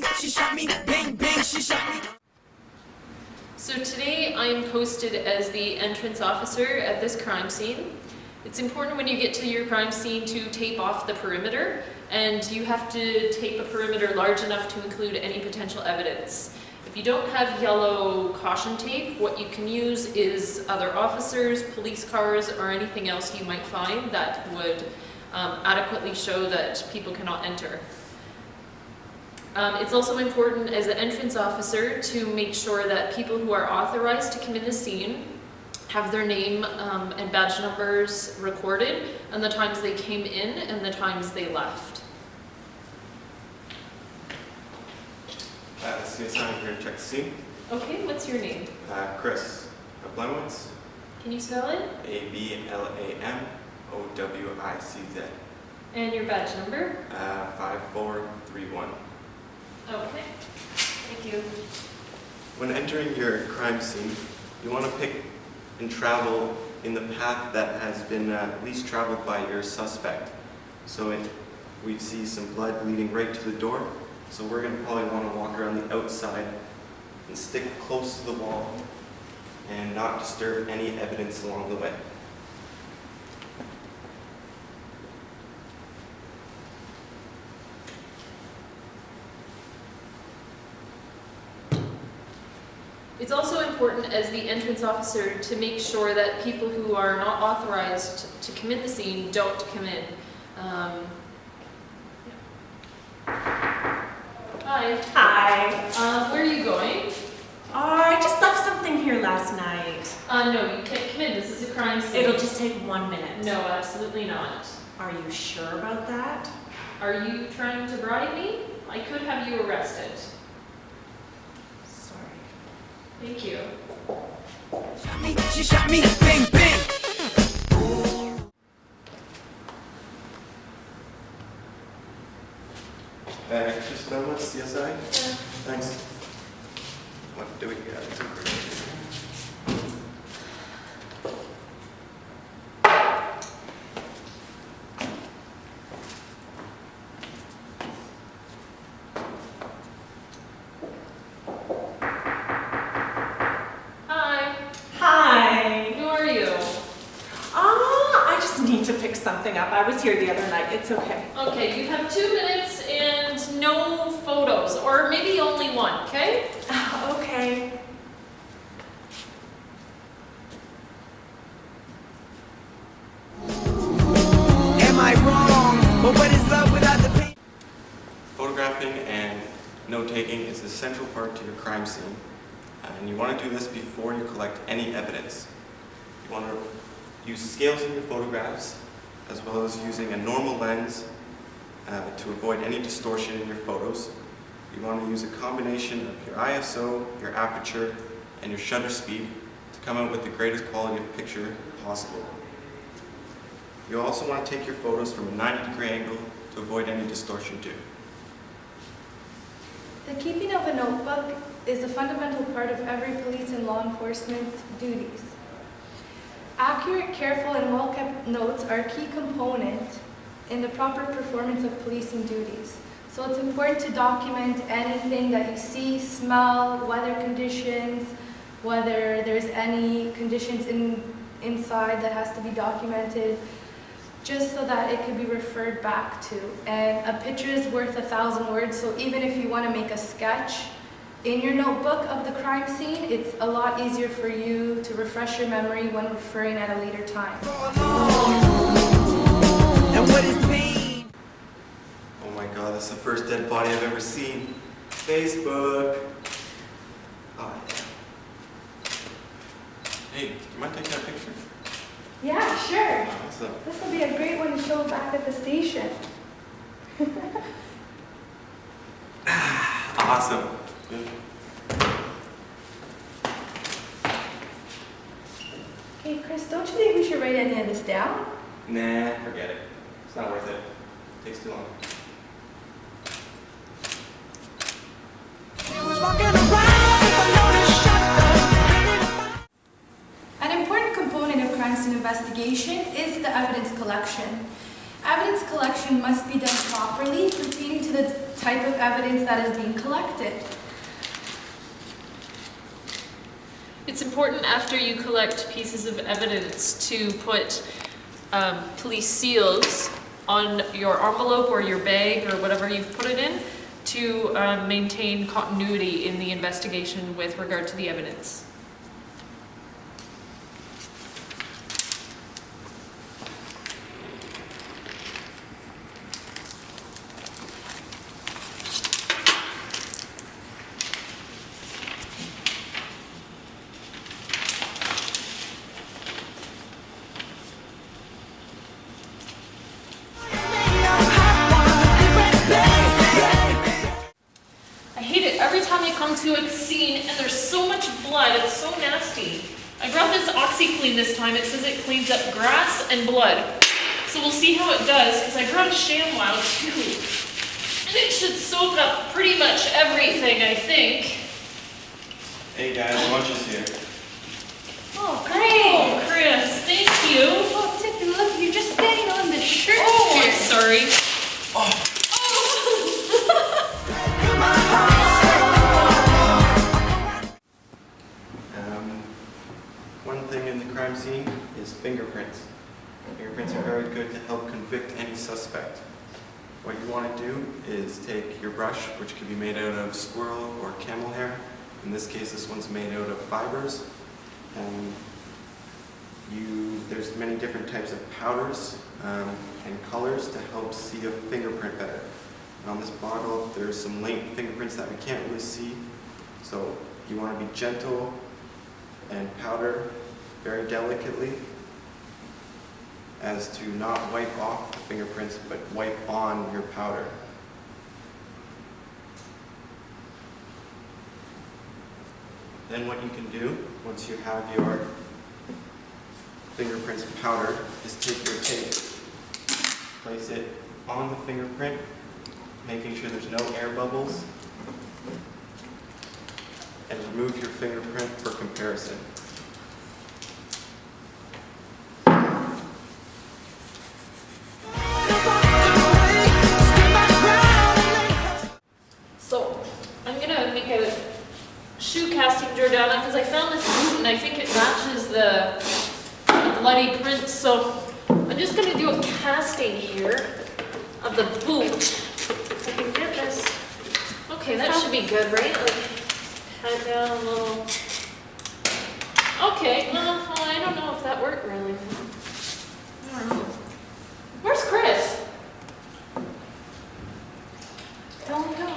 bang, bang, she shot me. So today I am posted as the entrance officer at this crime scene. It's important when you get to your crime scene to tape off the perimeter, and you have to tape a perimeter large enough to include any potential evidence. If you don't have yellow caution tape, what you can use is other officers, police cars, or anything else you might find that would adequately show that people cannot enter. It's also important as an entrance officer to make sure that people who are authorized to come in the scene have their name and badge numbers recorded, and the times they came in and the times they left. CSI here to check the scene. Okay, what's your name? Chris Ablemowitz. Can you spell it? Ablamowicz. And your badge number? 5431. Okay, thank you. When entering your crime scene, you want to pick and travel in the path that has been least traveled by your suspect. So we see some blood leading right to the door. So we're going to probably want to walk around the outside and stick close to the wall and not disturb any evidence along the way. It's also important as the entrance officer to make sure that people who are not authorized to come in the scene don't come in. Hi. Hi. Where are you going? I just left something here last night. No, you can't come in. This is a crime scene. It'll just take 1 minute. No, absolutely not. Are you sure about that? Are you trying to bribe me? I could have you arrested. Sorry. Thank you. She shot me, bang, bang. Just what's CSI? Yeah. Thanks. What do we got? Hi. Hi. Who are you? I just need to pick something up. I was here the other night. It's okay. Okay, you have 2 minutes and no photos, or maybe only one, okay? Okay. Am I wrong? But what is love without the pain? Photographing and note-taking is a central part to your crime scene, and you want to do this before you collect any evidence. You want to use scales in your photographs, as well as using a normal lens to avoid any distortion in your photos. You want to use a combination of your ISO, your aperture, and your shutter speed to come out with the greatest quality of picture possible. You also want to take your photos from a 90-degree angle to avoid any distortion too. The keeping of a notebook is a fundamental part of every police and law enforcement's duties. Accurate, careful, and well-kept notes are a key component in the proper performance of policing duties. So it's important to document anything that you see, smell, weather conditions, whether there's any conditions inside that has to be documented, just so that it could be referred back to. And a picture is worth 1,000 words, so even if you want to make a sketch in your notebook of the crime scene, it's a lot easier for you to refresh your memory when referring at a later time. And what is pain? Oh my god, that's the first dead body I've ever seen. Facebook. Oh, yeah. Hey, do you mind taking that picture? Yeah, sure. Awesome. This will be a great one to show back at the station. Awesome. Good. Hey, Chris, don't you think we should write any of this down? Nah, forget it. It's not worth it. Takes too long. She was walking around with a loaded shotgun. An important component of crime scene investigation is the evidence collection. Evidence collection must be done properly, pertaining to the type of evidence that is being collected. It's important after you collect pieces of evidence to put police seals on your envelope or your bag or whatever you've put it in to maintain continuity in the investigation with regard to the evidence. To a scene and there's so much blood, it's so nasty. I brought this OxyClean this time. It says it cleans up grass and blood. So we'll see how it does, because I brought a ShamWow too. And it should soak up pretty much everything, I think. Hey guys, lunch is here. Oh, Oh, Chris, thank you. Oh, Tiffany, look, you're just standing on the shirt. Oh, I'm sorry. One thing in the crime scene is fingerprints. Fingerprints are very good to help convict any suspect. What you want to do is take your brush, which could be made out of squirrel or camel hair. In this case, this one's made out of fibers. There's many different types of powders and colors to help see a fingerprint better. And on this bottle, there's some latent fingerprints that we can't really see. So you want to be gentle and powder very delicately as to not wipe off the fingerprints, but wipe on your powder. Then what you can do, once you have your fingerprints powdered, is take your tape, place it on the fingerprint, making sure there's no air bubbles, and remove your fingerprint for comparison. So, I'm gonna make a shoe casting Jordana because I found this boot and I think it matches the bloody print. So, I'm just gonna do a casting here of the boot. If I can get this. Okay, that should be good, right? Like, tie down a little. Okay, I don't know if that worked really. I don't know. Where's Chris? Don't know.